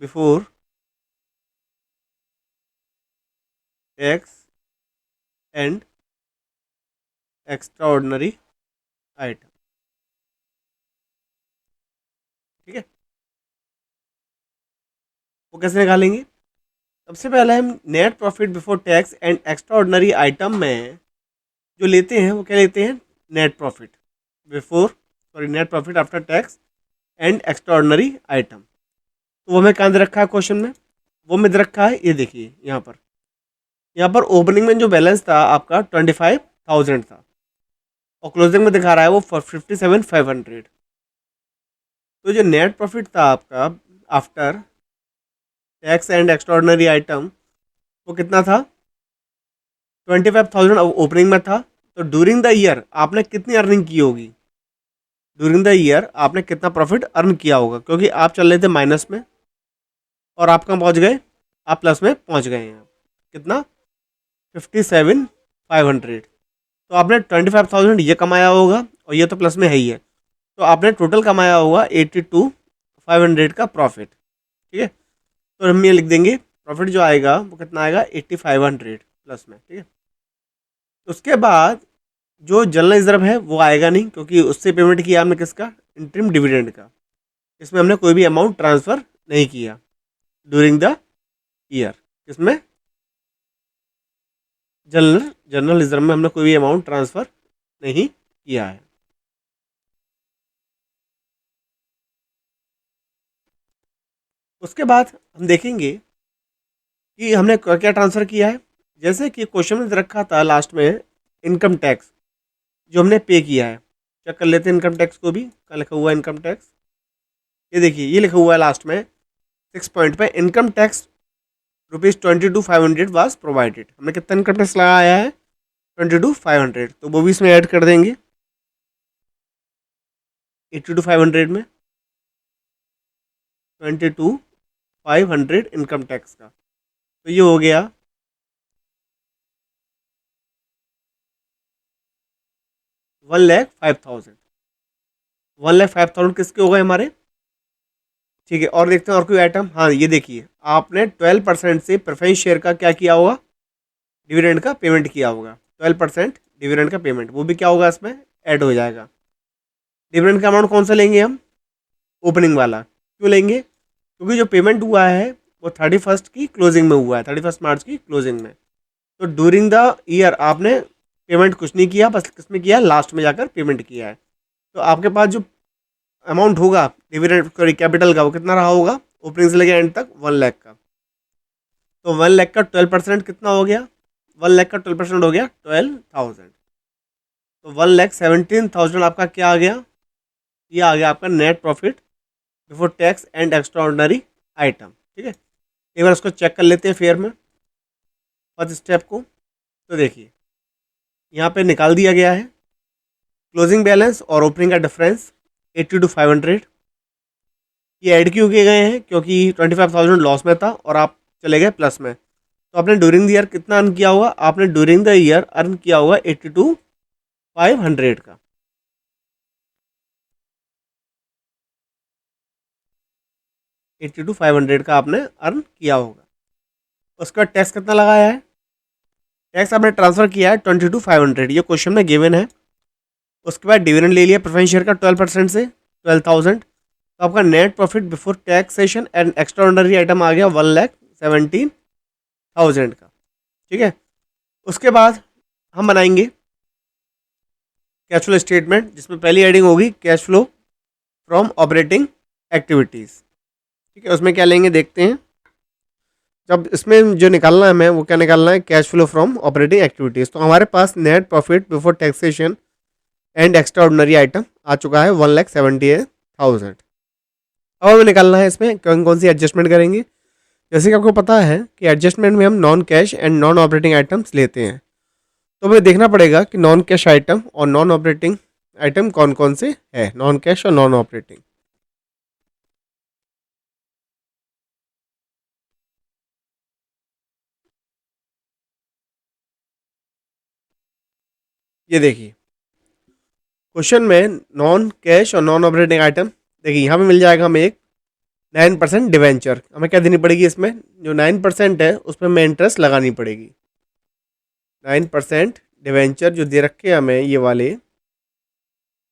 before tax and extraordinary item. ठीक है, वो कैसे निकालेंगे, सबसे पहले हम net profit before tax and extraordinary item में जो लेते हैं वो क्या लेते हैं, net profit before, sorry net profit after tax and extraordinary item. तो वो हमें कहाँ दे रखा है क्वेश्चन में, वो में दे रखा है, ये देखिए यहाँ पर ओपनिंग में जो बैलेंस था आपका 25,000 था, और क्लोजिंग में दिखा रहा है वो 57,500। तो जो नेट प्रॉफिट था आपका after tax and extraordinary item वो कितना था, 25,000 ओपनिंग में था। तो ड्यूरिंग द ईयर आपने कितनी अर्निंग की होगी, ड्यूरिंग द ईयर आपने कितना प्रॉफिट अर्न किया होगा, क्योंकि आप चल रहे थे माइनस में और आप कहाँ पहुँच गए, आप प्लस में पहुँच गए हैं। कितना, 57,500। तो आपने 25,000 ये कमाया होगा, और ये तो प्लस में है ही है, तो आपने टोटल कमाया होगा 82,500 का प्रॉफिट। ठीक है, तो हम ये लिख देंगे प्रॉफिट जो आएगा वो कितना आएगा, 8500 प्लस में। ठीक है, उसके बाद जो जनरल रिजर्व है वो आएगा नहीं, क्योंकि उससे पेमेंट किया हमने किसका, इंटरिम डिविडेंड का। इसमें हमने कोई भी अमाउंट ट्रांसफ़र नहीं किया ड्यूरिंग द ईयर। इसमें जनरल रिजर्व में हमने कोई भी अमाउंट ट्रांसफ़र नहीं किया है। उसके बाद हम देखेंगे कि हमने क्या ट्रांसफ़र किया है। जैसे कि क्वेश्चन में रखा था लास्ट में इनकम टैक्स जो हमने पे किया है, चेक कर लेते हैं इनकम टैक्स को भी, क्या लिखा हुआ है इनकम टैक्स, ये देखिए ये लिखा हुआ है लास्ट में 6 पॉइंट पे, इनकम टैक्स ₹22,500 वाज प्रोवाइडेड। हमने कितना इनकम टैक्स लगाया है, 22,500, तो वो भी इसमें ऐड कर देंगे 82,500 में। 22,500 इनकम टैक्स का। तो ये हो गया 1,05,000। 1,05,000 किसके हो गए हमारे? ठीक है, और देखते हैं और कोई आइटम। हाँ, ये देखिए, आपने 12% से प्रेफरेंस शेयर का क्या किया होगा, डिविडेंड का पेमेंट किया होगा। 12% डिविडेंड का पेमेंट, वो भी क्या होगा इसमें ऐड हो जाएगा। डिविडेंड का अमाउंट कौन सा लेंगे हम? ओपनिंग वाला। क्यों लेंगे? क्योंकि जो पेमेंट हुआ है वो 31st की क्लोजिंग में हुआ है, 31st मार्च की क्लोजिंग में। तो ड्यूरिंग द ईयर आपने पेमेंट कुछ नहीं किया, बस किसमें किया, लास्ट में जाकर पेमेंट किया है। तो आपके पास जो अमाउंट होगा डिविडेंड सॉरी कैपिटल का, वो कितना रहा होगा ओपनिंग से लेकर एंड तक? 1 लाख का। तो 1 लाख का 12% कितना हो गया? 1 लाख का 12% हो गया 12,000। तो 1,17,000 आपका क्या आ गया? ये आ गया आपका net profit before tax and extra ordinary item. ठीक है, एक बार उसको चेक कर लेते हैं फेयर में फर्स्ट स्टेप को। तो देखिए, यहाँ पे निकाल दिया गया है क्लोजिंग बैलेंस और ओपनिंग का डिफरेंस 82,500। ये ऐड क्यों किए गए हैं? क्योंकि 25,000 लॉस में था और आप चले गए प्लस में। तो आपने ड्यूरिंग द ईयर कितना अर्न किया होगा? आपने ड्यूरिंग द ईयर अर्न किया होगा 82,500 का। 82,500 का आपने अर्न किया होगा। उसका टैक्स कितना लगाया है? टैक्स आपने ट्रांसफर किया है 22,500, ये क्वेश्चन में गिवन है। उसके बाद डिविडेंड ले लिया प्रेफरेंस शेयर का 12% से 12,000। तो आपका net profit before taxation and extraordinary item आ गया 1,17,000 का। ठीक है, उसके बाद हम बनाएंगे कैश फ्लो स्टेटमेंट, जिसमें पहली हेडिंग होगी cash flow from operating activities. ठीक है, उसमें क्या लेंगे देखते हैं। जब इसमें जो निकालना है हमें, वो क्या निकालना है? Cash flow from operating activities. तो हमारे पास net profit before taxation and extraordinary item आ चुका है 1,78,000। अब हमें निकालना है इसमें कौन कौन सी एडजस्टमेंट करेंगे। जैसे कि आपको पता है कि एडजस्टमेंट में हम non cash and non operating items लेते हैं। तो हमें देखना पड़ेगा कि नॉन कैश आइटम और नॉन ऑपरेटिंग आइटम कौन कौन से है, नॉन कैश और नॉन ऑपरेटिंग। ये देखिए, क्वेश्चन में नॉन कैश और नॉन ऑपरेटिंग आइटम, देखिए यहाँ पे मिल जाएगा हमें एक 9% डिवेंचर। हमें क्या देनी पड़ेगी इसमें? जो 9% है उसमें हमें इंटरेस्ट लगानी पड़ेगी। 9% डिवेंचर जो दे रखे हैं हमें ये वाले,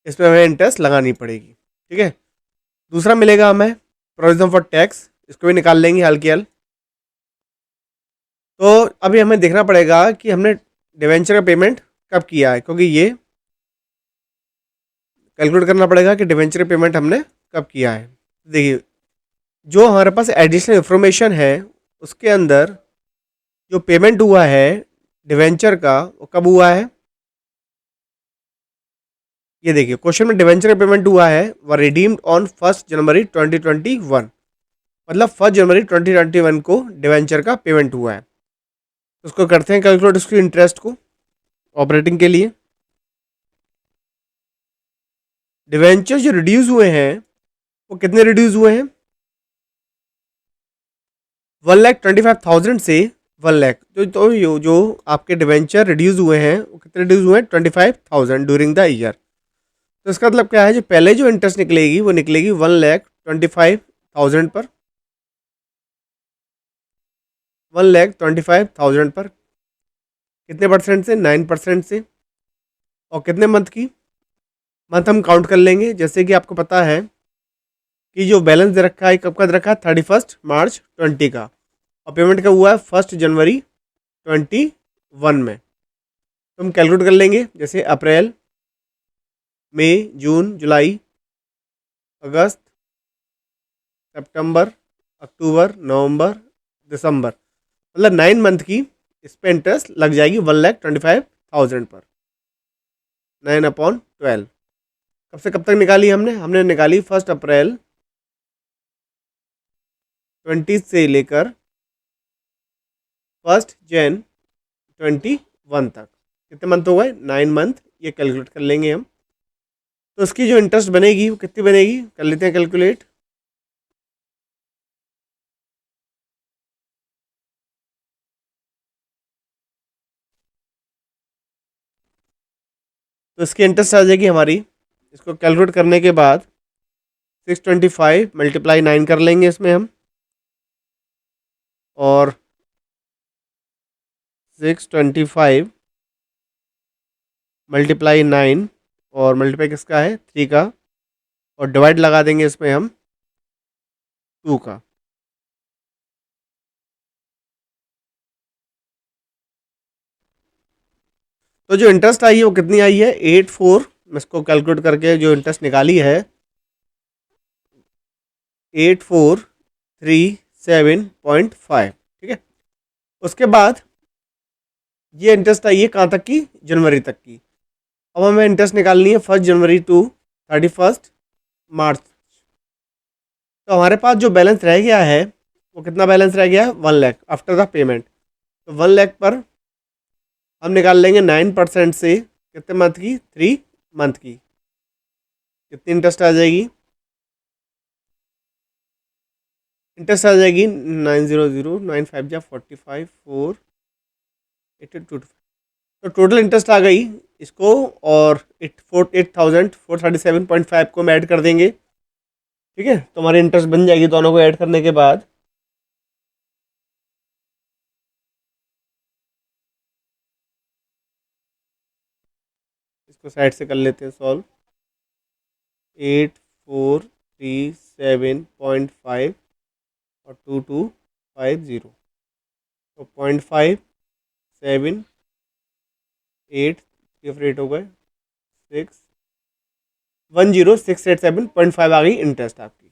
इसमें हमें इंटरेस्ट लगानी पड़ेगी। ठीक है, दूसरा मिलेगा हमें प्रोविजन फॉर टैक्स, इसको भी निकाल लेंगे हल की हल। तो अभी हमें देखना पड़ेगा कि हमने डिवेंचर का पेमेंट कब किया है, क्योंकि ये कैलकुलेट करना पड़ेगा कि डिवेंचर पेमेंट हमने कब किया है। देखिए, जो हमारे पास एडिशनल इन्फॉर्मेशन है उसके अंदर जो पेमेंट हुआ है डिवेंचर का, वो कब हुआ है? ये देखिए, क्वेश्चन में डिवेंचर का पेमेंट हुआ है वो रिडीम्ड ऑन 1 जनवरी 2021, मतलब 1 जनवरी 2021 को डिवेंचर का पेमेंट हुआ है। उसको करते हैं कैलकुलेट उसकी इंटरेस्ट को ऑपरेटिंग के लिए। डिवेंचर जो रिड्यूस हुए हैं वो कितने रिड्यूस हुए हैं? 1,25,000 से 1 लाख। जो आपके डिवेंचर रिड्यूस हुए हैं वो कितने रिड्यूस हुए हैं? 25,000 ड्यूरिंग द ईयर। तो इसका मतलब क्या है? जो पहले जो इंटरेस्ट निकलेगी वो निकलेगी 1,25,000 पर, 1,25,000 पर। कितने परसेंट से? 9% से। और कितने मंथ की? मंथ हम काउंट कर लेंगे। जैसे कि आपको पता है कि जो बैलेंस दे रखा है कब का दे रखा है? 31 मार्च 20 का, और पेमेंट कब हुआ है? 1 जनवरी 21 में। तो हम कैलकुलेट कर लेंगे, जैसे अप्रैल, मई, जून, जुलाई, अगस्त, सितंबर, अक्टूबर, नवंबर, दिसंबर, मतलब 9 मंथ की इस पर इंटरेस्ट लग जाएगी 1,25,000 पर। 9/12 कब से कब तक निकाली हमने निकाली 1 अप्रैल 20 से लेकर 1 जनवरी 2021 तक। कितने मंथ हो गए? 9 मंथ। ये कैलकुलेट कर लेंगे हम। तो इसकी जो इंटरेस्ट बनेगी वो कितनी बनेगी, कर लेते हैं कैलकुलेट। तो इसकी इंटरेस्ट आ जाएगी हमारी, इसको कैलकुलेट करने के बाद 625 मल्टीप्लाई 9 कर लेंगे इसमें हम, और 625 मल्टीप्लाई 9 और मल्टीप्लाई किसका है 3 का, और डिवाइड लगा देंगे इसमें हम 2 का। तो जो इंटरेस्ट आई है वो कितनी आई है 84, मैं इसको कैलकुलेट करके जो इंटरेस्ट निकाली है 8437.5, ठीक है। उसके बाद ये इंटरेस्ट आई है कहाँ तक की, जनवरी तक की। अब हमें इंटरेस्ट निकालनी है 1 जनवरी टू 31 मार्च। तो हमारे पास जो बैलेंस रह गया है वो कितना बैलेंस रह गया है 1 लाख आफ्टर द पेमेंट। तो 1 लाख पर हम निकाल लेंगे 9% से कितने मंथ की, 3 मंथ की, कितनी इंटरेस्ट आ जाएगी, इंटरेस्ट आ जाएगी 900, 9 5 जा 45, 4 82। तो टोटल इंटरेस्ट आ गई इसको, और 8437.5 को हम ऐड कर देंगे, ठीक है। तो हमारी इंटरेस्ट बन जाएगी दोनों को ऐड करने के बाद। इसको साइड से कर लेते हैं सॉल्व। 8437.5 और 2250, तो 0.578 रेट हो गए 10687.5 आ गई इंटरेस्ट आपकी,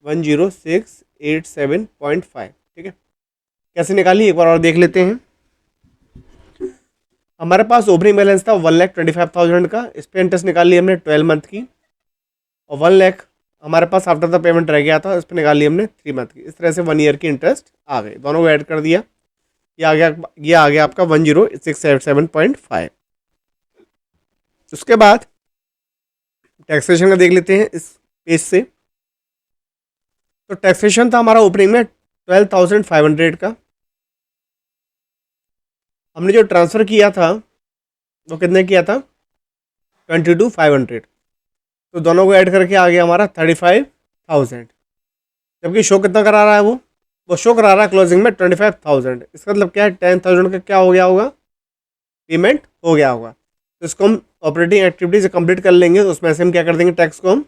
10687.5, ठीक है। कैसे निकाली एक बार और देख लेते हैं। हमारे पास ओपनिंग बैलेंस था 1,25,000 का, इस पर इंटरेस्ट निकाली हमने 12 मंथ की, और 1 लाख हमारे पास आफ्टर द पेमेंट रह गया था, इस पर निकाली हमने 3 मंथ की। इस तरह से 1 ईयर की इंटरेस्ट आ गई, दोनों को ऐड कर दिया, ये आ गया आपका 10687.5। उसके बाद टैक्सेशन का देख लेते हैं इस पेज से। तो टैक्सेशन था हमारा ओपनिंग में 12,500 का, हमने जो ट्रांसफ़र किया था वो कितने किया था 22,500, तो दोनों को ऐड करके आ गया हमारा 35,000। जबकि शो कितना करा रहा है वो शो करा रहा है क्लोजिंग में 25,000। इसका मतलब क्या है 10,000 का क्या हो गया होगा, पेमेंट हो गया होगा। तो इसको हम ऑपरेटिंग एक्टिविटी से कंप्लीट कर लेंगे, तो उसमें से हम क्या कर देंगे, टैक्स को हम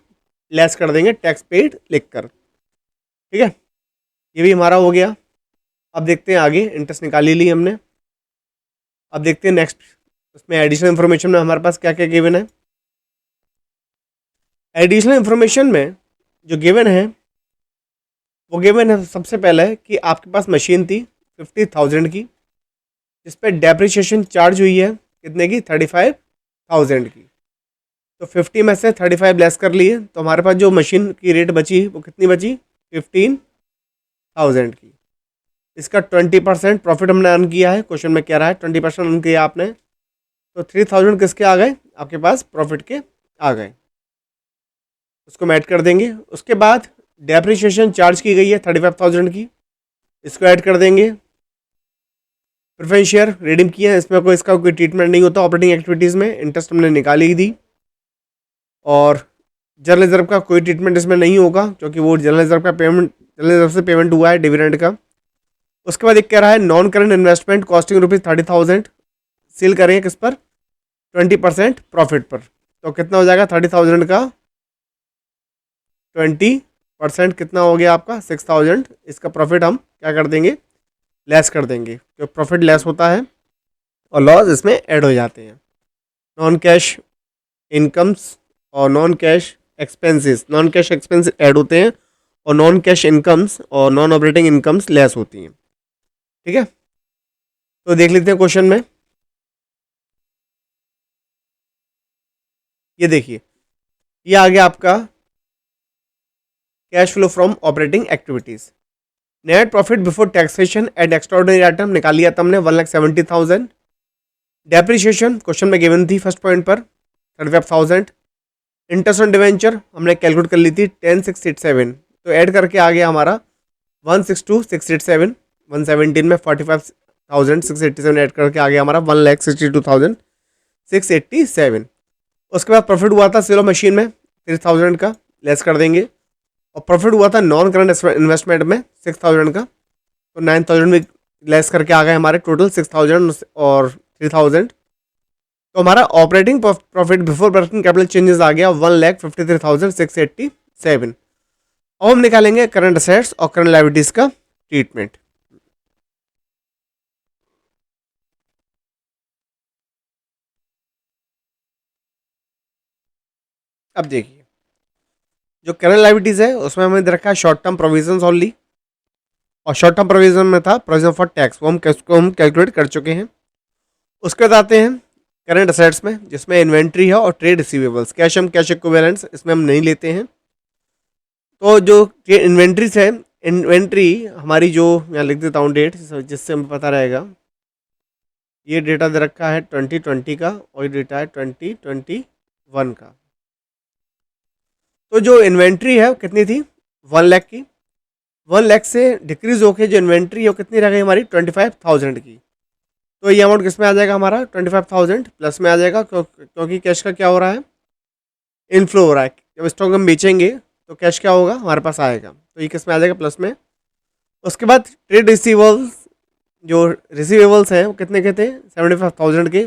लेस कर देंगे टैक्स पेड लिख कर, ठीक है। ये भी हमारा हो गया। अब देखते हैं आगे, इंटरेस्ट निकाल ही ली हमने। अब देखते हैं नेक्स्ट, उसमें एडिशनल इन्फॉर्मेशन में हमारे पास क्या क्या गिवन है। एडिशनल इन्फॉर्मेशन में जो गिवन है वो गिवन है सबसे पहले कि आपके पास मशीन थी 50,000 की, जिस पर डेप्रिसिएशन चार्ज हुई है कितने की 35,000 की। तो 50 में से 35 लेस कर लिए, तो हमारे पास जो मशीन की रेट बची वो कितनी बची 15,000 की। इसका 20% प्रॉफिट हमने अर्न किया है, क्वेश्चन में कह रहा है 20% अर्न किया आपने, तो 3,000 किसके आ गए आपके पास प्रॉफिट के आ गए, उसको हम ऐड कर देंगे। उसके बाद डेप्रिसिएशन चार्ज की गई है 35,000 की, इसको ऐड कर देंगे। प्रेफरेंस शेयर रिडीम किया है, इसमें कोई इसका कोई ट्रीटमेंट नहीं होता ऑपरेटिंग एक्टिविटीज़ में, इंटरेस्ट हमने निकाली ही दी। और जनरल रिजर्व का कोई ट्रीटमेंट इसमें नहीं होगा, क्योंकि वो जनरल रिजर्व का पेमेंट जनरल रिजर्व से पेमेंट हुआ है डिविडेंड का। उसके बाद एक कह रहा है non current investment costing ₹30,000 seal करेंगे किस पर 20% प्रॉफिट पर। तो कितना हो जाएगा 30,000 का 20% कितना हो गया आपका 6,000। इसका प्रॉफिट हम क्या कर देंगे, लेस कर देंगे, जो प्रॉफिट लेस होता है और लॉस इसमें ऐड हो जाते हैं। नॉन कैश इनकम्स और non cash expenses, non cash expense add होते हैं और नॉन कैश इनकम्स और नॉन ऑपरेटिंग इनकम्स लेस होती हैं, ठीक है। तो देख लेते हैं क्वेश्चन में, ये देखिए ये आ गया आपका cash flow from operating activities. Net profit before taxation and extraordinary item निकाल लिया था हमने 1,70,000। डेप्रिसिएशन क्वेश्चन में गिवन थी फर्स्ट पॉइंट पर 35,000। इंटरेस्ट ऑन डिवेंचर हमने कैलकुलेट कर ली थी 10,687, तो ऐड करके आ गया हमारा 162,687। 117 में 45,687 ऐड करके आ गया हमारा 1,62,000। 687। उसके बाद प्रॉफिट हुआ था सेल ऑफ मशीन में 3000 का, लेस कर देंगे। और प्रॉफिट हुआ था नॉन करंट इन्वेस्टमेंट में 6000 का, तो 9000 में लेस करके आ गए हमारे टोटल 6000 और 3000। तो हमारा operating profit before working capital changes आ गया 1,53,687। अब हम निकालेंगे करंट असेट्स और करंट लायबिलिटीज का ट्रीटमेंट। अब देखिए, जो करंट लायबिलिटीज है उसमें हमें दे रखा है शॉर्ट टर्म प्रोविजन ओनली, और शॉर्ट टर्म प्रोविजन में था प्रोविजन फॉर टैक्स, वो हम कैलकुलेट कर चुके हैं। उसके बाद आते हैं करंट असेट्स में, जिसमें इन्वेंट्री है और ट्रेड रिसीवेबल्स। कैश हम कैश इक्विवेलेंट्स इसमें हम नहीं लेते हैं। तो जो इन्वेंट्रीज है, इन्वेंट्री हमारी जो, यहाँ लिख देता हूँ डेट जिससे हमें पता रहेगा। ये डेटा दे रखा है 2020 का और ये डेटा है 2021 का। तो जो इन्वेंट्री है कितनी थी 1 लाख की, 1 लाख से डिक्रीज होके जो इन्वेंट्री है वो कितनी रह गई हमारी 25,000 की। तो ये अमाउंट किस में आ जाएगा हमारा 25,000 प्लस में आ जाएगा, क्योंकि कैश का क्या हो रहा है, इनफ्लो हो रहा है। जब स्टॉक हम बेचेंगे तो कैश क्या होगा हमारे पास आएगा, तो ये किस में आ जाएगा प्लस में। उसके बाद ट्रेड रिसीवेबल्स, जो रिसीवेबल्स हैं वो कितने के थे 75,000 के,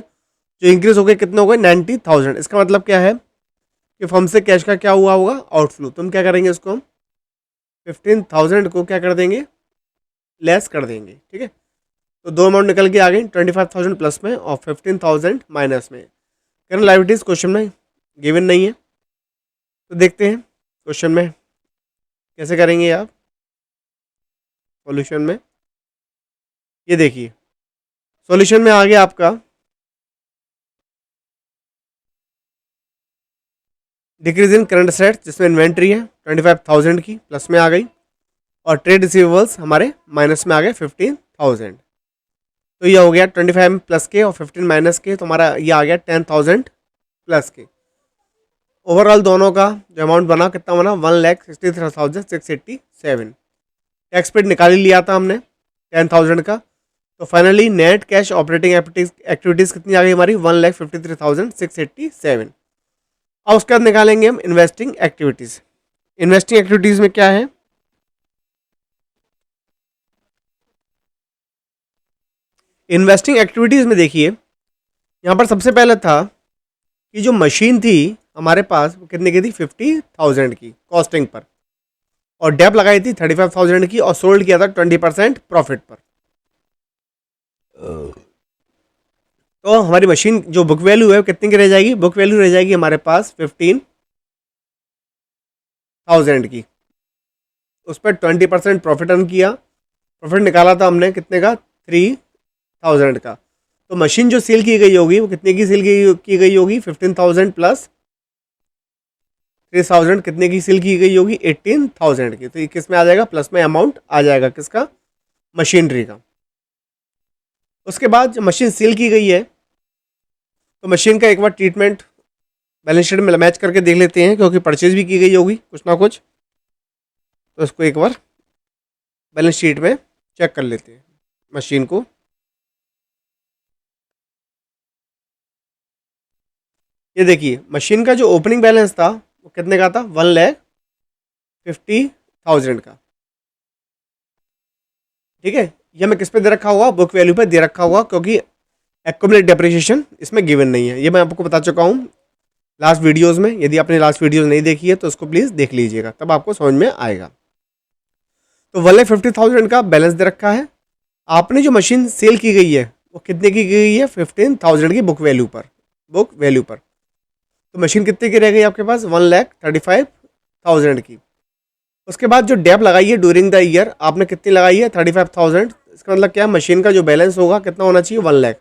जो इंक्रीज हो गए कितने हो गए 90,000। इसका मतलब क्या है कि फर्म से कैश का क्या हुआ होगा आउटफ्लो। तो हम क्या करेंगे, इसको हम 15,000 को क्या कर देंगे, लेस कर देंगे। ठीक है, तो दो अमाउंट निकल के आ गई 25,000 प्लस में और 15,000 माइनस में। करंट लायबिलिटीज क्वेश्चन में गिवन नहीं है, तो देखते हैं क्वेश्चन में कैसे करेंगे आप सॉल्यूशन में। ये देखिए सॉल्यूशन में आ गया आपका डिक्रीज इन करंट असेट्स, जिसमें इन्वेंट्री है 25,000 की प्लस में आ गई, और ट्रेड रिसीवेबल्स हमारे माइनस में आ गए 15,000। तो ये हो गया 25 प्लस के और 15 माइनस के, तो हमारा ये आ गया 10,000 प्लस के। ओवरऑल दोनों का जो अमाउंट बना कितना बना 1,63,687। टैक्स पेड निकाल ही लिया था हमने 10,000 का। तो finally net cash operating activities कितनी आ गई हमारी 1,53,687। अब उसके बाद निकालेंगे हम इन्वेस्टिंग एक्टिविटीज़। इन्वेस्टिंग एक्टिविटीज़ में क्या है, इन्वेस्टिंग एक्टिविटीज़ में देखिए यहाँ पर सबसे पहले था कि जो मशीन थी हमारे पास वो कितने की थी 50,000 की कॉस्टिंग पर, और डेप लगाई थी 35,000 की और सोल्ड किया था 20% प्रॉफिट पर। तो हमारी मशीन जो बुक वैल्यू है वो कितने की रह जाएगी, बुक वैल्यू रह जाएगी हमारे पास 15,000 की। उस पर 20% प्रॉफिट अर्न किया, प्रॉफिट निकाला था हमने कितने का 3,000 का। तो मशीन जो सेल की गई होगी वो कितने की सेल की गई होगी 15,000 प्लस 3,000 कितने की सेल की गई होगी 18,000 की। तो ये किस में आ जाएगा प्लस में अमाउंट आ जाएगा किसका, मशीनरी का। उसके बाद जब मशीन सेल की गई है तो मशीन का एक बार ट्रीटमेंट बैलेंस शीट में मैच करके देख लेते हैं, क्योंकि परचेज भी की गई होगी कुछ ना कुछ, तो इसको एक बार बैलेंस शीट में चेक कर लेते हैं मशीन को। ये देखिए मशीन का जो ओपनिंग बैलेंस था वो कितने का था 1,50,000 का। ठीक है, ये हमें किस पे दे रखा हुआ, बुक वैल्यू पे दे रखा हुआ, क्योंकि एक्यूमुलेट डेप्रिसिएशन इसमें गिवन नहीं है। ये मैं आपको बता चुका हूँ लास्ट वीडियोस में। यदि आपने लास्ट वीडियोस नहीं देखी है तो उसको प्लीज़ देख लीजिएगा, तब आपको समझ में आएगा। तो 1,50,000 का बैलेंस दे रखा है। आपने जो मशीन सेल की गई है वो कितने की गई है 15,000 की बुक वैल्यू पर, बुक वैल्यू पर। तो मशीन कितने की रह गई आपके पास 1,35,000 की। उसके बाद जो डेप लगाई है ड्यूरिंग द ईयर आपने कितनी लगाई है 35,000। इसका मतलब क्या है, मशीन का जो बैलेंस होगा कितना होना चाहिए 1 लाख,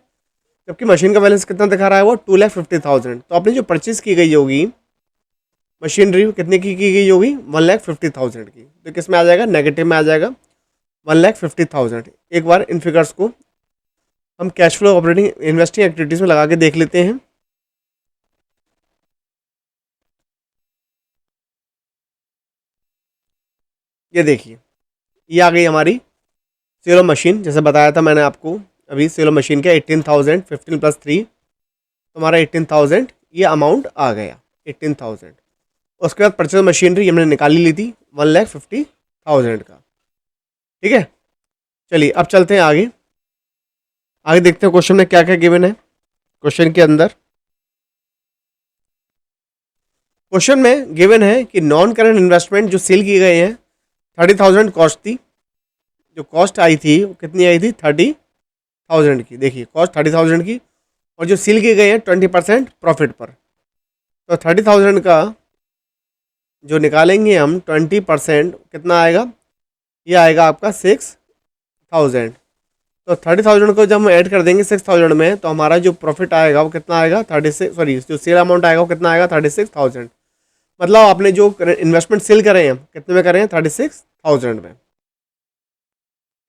जबकि मशीन का बैलेंस कितना दिखा रहा है वो 2,50,000। तो आपने जो परचेज की गई होगी मशीनरी कितने की गई होगी 1,50,000 की। तो किस में आ जाएगा, नेगेटिव में आ जाएगा 1,50,000। एक बार इन फिगर्स को हम cash flow operating investing activities में लगा के देख लेते हैं। ये देखिए ये आ गई हमारी सेल ऑफ मशीन, जैसे बताया था मैंने आपको अभी। सेल ऑफ मशीन का 18,000 15 प्लस 3 तुम्हारा 18,000 ये अमाउंट आ गया 18,000। उसके बाद परचेज मशीनरी हमने निकाली ली थी 1,50,000 का। ठीक है, चलिए अब चलते हैं आगे। आगे देखते हैं क्वेश्चन में क्या क्या गिवन है। क्वेश्चन के अंदर क्वेश्चन में गिवन है कि नॉन करंट इन्वेस्टमेंट जो सेल किए गए हैं 30,000 कॉस्ट थी। जो कॉस्ट आई थी वो कितनी आई थी 30,000 की। देखिए कॉस्ट 30,000 की और जो सेल किए गए हैं 20% प्रॉफिट पर। तो 30,000 का जो निकालेंगे हम 20% कितना आएगा, ये आएगा आपका 6,000। तो 30,000 को जब हम ऐड कर देंगे 6,000 में तो हमारा जो प्रॉफिट आएगा वो कितना आएगा 36, सॉरी जो सेल अमाउंट आएगा वो कितना आएगा 36,000। मतलब आपने जो इन्वेस्टमेंट सेल करे हैं कितने में करे हैं 36,000 में।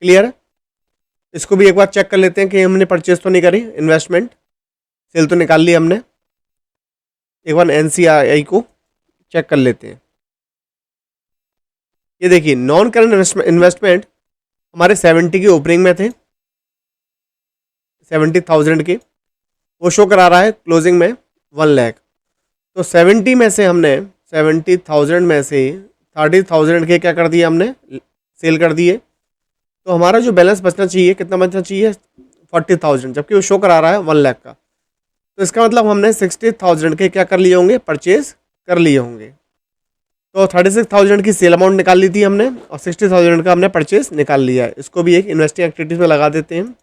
क्लियर है। इसको भी एक बार चेक कर लेते हैं कि हमने परचेज तो नहीं करी, इन्वेस्टमेंट सेल तो निकाल ली हमने। एक बार NCI को चेक कर लेते हैं। ये देखिए नॉन करंट इन्वेस्टमेंट हमारे 70 की ओपनिंग में थे, 70,000 के, वो शो करा रहा है क्लोजिंग में 1 लाख। तो 70 में से हमने 70,000 में से 30,000 के क्या कर दिए हमने सेल कर दिए। तो हमारा जो बैलेंस बचना चाहिए कितना बचना चाहिए 40,000, जबकि वो शो करा रहा है 1 लाख का। तो इसका मतलब हमने 60,000 के क्या कर लिए होंगे परचेज कर लिए होंगे। तो 36,000 की सेल अमाउंट निकाल ली थी हमने और 60,000 का हमने परचेज निकाल लिया है। इसको भी एक इन्वेस्टिंग एक्टिविटीज में लगा देते हैं।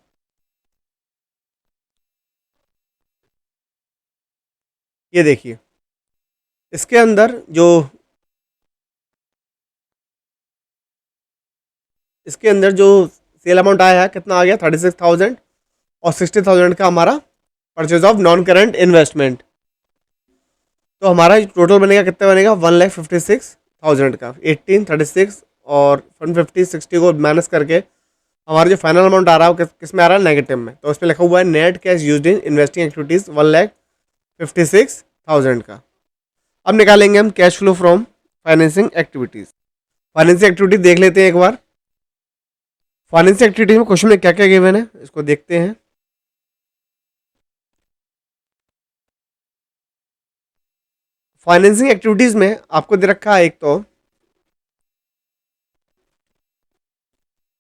ये देखिए इसके अंदर जो सेल अमाउंट आया है कितना आ गया 36,000 और 60,000 का हमारा purchase of non current investment. तो हमारा टोटल बनेगा कितना बनेगा 1,56,000 का। 18, 36 और 150, 60 को माइनस करके हमारा जो फाइनल अमाउंट आ रहा है वो किस में आ रहा है नेगेटिव में। तो उस पर लिखा हुआ है net cash used in investing activities 1,56,000 का। अब निकालेंगे हम cash flow from financing activities. Financing activity देख लेते हैं एक बार। फाइनेंसिंग एक्टिविटी में क्वेश्चन में क्या क्या गिवन है इसको देखते हैं। फाइनेंसिंग एक्टिविटीज में आपको दे रखा है एक तो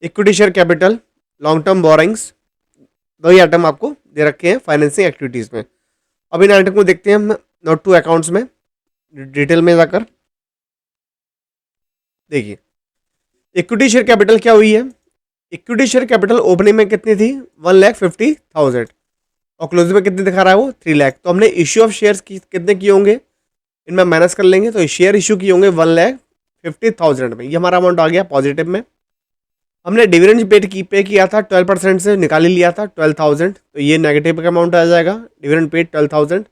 equity share capital, long term borrowings, दो ही आइटम आपको दे रखे हैं फाइनेंसिंग एक्टिविटीज में। अब इन आइटम को देखते हैं हम नोट टू अकाउंट्स में डिटेल में जाकर। देखिए इक्विटी शेयर कैपिटल क्या हुई है। इक्विटी शेयर कैपिटल ओपनिंग में कितनी थी 1,50,000 और क्लोजिंग में कितनी दिखा रहा है वो 3 लाख। तो हमने इश्यू ऑफ शेयर्स कितने किए होंगे इनमें माइनस कर लेंगे तो शेयर इशू किए होंगे 1,50,000 में। ये हमारा अमाउंट आ गया पॉजिटिव में। हमने डिविडेंड पे किया था 12% से निकाल ही लिया था 12,000, तो ये नेगेटिव का अमाउंट आ जाएगा डिविडेंड पेड 12,000।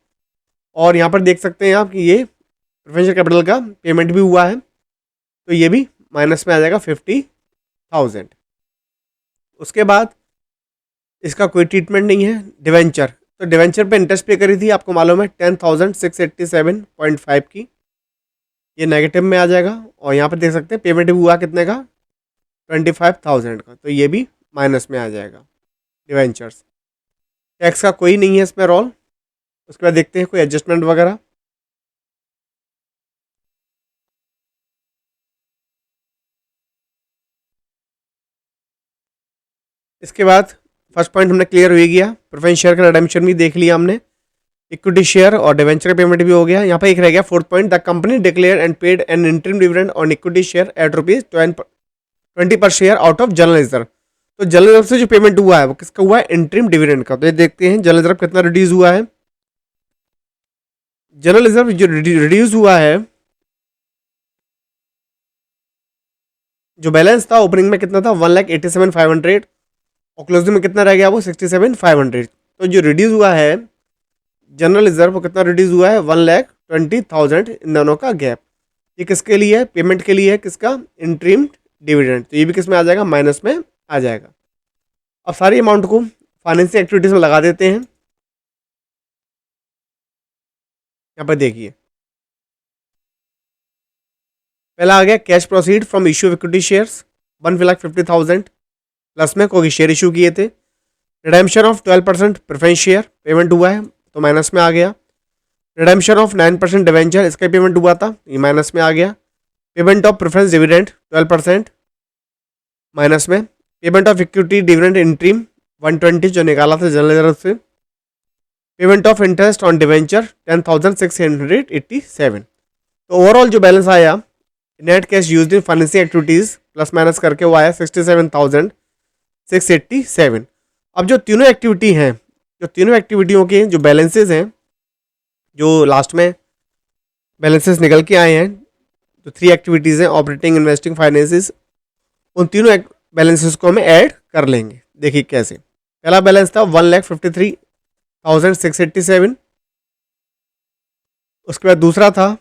और यहाँ पर देख सकते हैं आप कि ये प्रेफरेंशियल कैपिटल का पेमेंट भी हुआ है तो ये भी माइनस में आ जाएगा 50,000। उसके बाद इसका कोई ट्रीटमेंट नहीं है डिवेंचर। तो डिवेंचर पे इंटरेस्ट पे करी थी आपको मालूम है 10,687.5 की, ये नेगेटिव में आ जाएगा। और यहाँ पर देख सकते हैं पेमेंट भी हुआ कितने का 25,000 का, तो ये भी माइनस में आ जाएगा डिवेंचर्स। टैक्स का कोई नहीं है इसमें रोल। उसके बाद देखते हैं कोई एडजस्टमेंट वगैरह। इसके बाद फर्स्ट पॉइंट हमने क्लियर हो गया। प्रेफरेंस शेयर का रिडेम्पशन भी देख लिया हमने, इक्विटी शेयर और डिवेंचर का पेमेंट भी हो गया। यहाँ पर एक रह गया fourth point, the company declare and paid N interim dividend on equity share eight ₹20 पर share out of general reserve. तो जनरल रिजर्व से जो पेमेंट हुआ है वो किसका हुआ है इंटरिम डिविडेंड का। तो ये देखते हैं जनरल रिजर्व कितना रिड्यूस हुआ है। जनरल रिजर्व जो रिड्यूस हुआ है, जो बैलेंस था ओपनिंग में कितना था 1,87,500 और क्लोजिंग में कितना रह गया वो 67,500। तो जो रिड्यूस हुआ है जनरल रिजर्व वो कितना रिड्यूस हुआ है 1,20,000। इन दोनों का गैप ये किसके लिए है पेमेंट के लिए है किसका इंटरिम डिविडेंड। तो ये भी किस में आ जाएगा माइनस में आ जाएगा। अब सारी अमाउंट को फाइनेंसिंग एक्टिविटीज में लगा देते हैं। यहाँ पर देखिए पहला आ गया cash proceed from issue of equity shares 1,50,000 plus में कोई शेयर इशू किए थे। Redemption of 12% preference share payment हुआ है तो माइनस में आ गया। रिडेम्पशन ऑफ 9% डिवेंचर, इसका पेमेंट हुआ था, ये माइनस में आ गया। Payment of preference dividend 12% minus में। Payment of equity dividend interim 120 जो निकाला था जनरल रिजर्व से। Payment of interest on debenture 10,687। तो ओवरऑल जो बैलेंस आया net cash used in financing activities plus minus करके वो आया 67,687। अब जो तीनों एक्टिविटी हैं, जो तीनों एक्टिविटियों के जो बैलेंसेस हैं, जो लास्ट में बैलेंसेस निकल के आए हैं, जो 3 एक्टिविटीज़ हैं ऑपरेटिंग, इन्वेस्टिंग, फाइनेंसिस, उन तीनों बैलेंसेस को हमें ऐड कर लेंगे। देखिए कैसे। पहला बैलेंस था 1,53,687। उसके बाद दूसरा था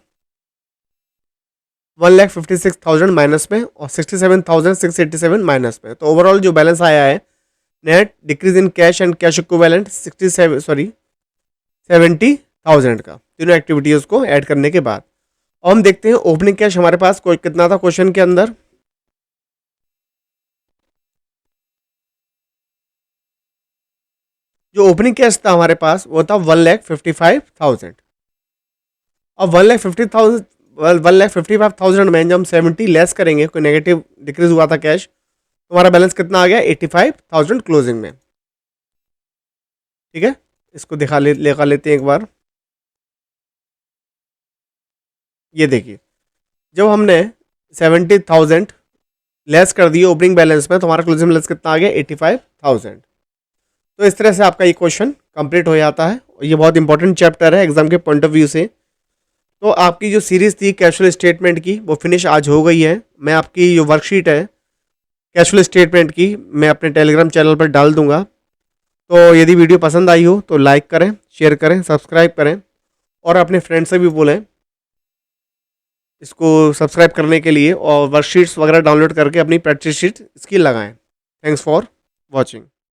1,56,000 माइनस में और 67,687 माइनस में। तो ओवरऑल जो बैलेंस आया है net decrease in cash and cash equivalent 70,000 का, तीनों एक्टिविटीज़ को ऐड करने के बाद। और हम देखते हैं ओपनिंग कैश हमारे पास कोई कितना था क्वेश्चन के अंदर। जो ओपनिंग कैश था हमारे पास वो था 1,55,000। अब 1,55,000 में जब हम 70 लेस करेंगे, कोई नेगेटिव डिक्रीज हुआ था कैश, तो हमारा बैलेंस कितना आ गया 85,000 क्लोजिंग में। ठीक है, इसको लेकर लेते हैं एक बार। ये देखिए, जब हमने 70,000 लेस कर दिए ओपनिंग बैलेंस में तो हमारा क्लोजिंग बैलेंस कितना आ गया 85,000। तो इस तरह से आपका ये क्वेश्चन कंप्लीट हो जाता है और ये बहुत इंपॉर्टेंट चैप्टर है एग्जाम के पॉइंट ऑफ व्यू से। तो आपकी जो सीरीज़ थी कैश फ्लो स्टेटमेंट की वो फिनिश आज हो गई है। मैं आपकी जो वर्कशीट है कैश फ्लो स्टेटमेंट की मैं अपने टेलीग्राम चैनल पर डाल दूंगा। तो यदि वीडियो पसंद आई हो तो लाइक करें, शेयर करें, सब्सक्राइब करें और अपने फ्रेंड से भी बोलें इसको सब्सक्राइब करने के लिए और वर्कशीट्स वगैरह डाउनलोड करके अपनी प्रैक्टिस शीट इसकी लगाएं। Thanks for watching.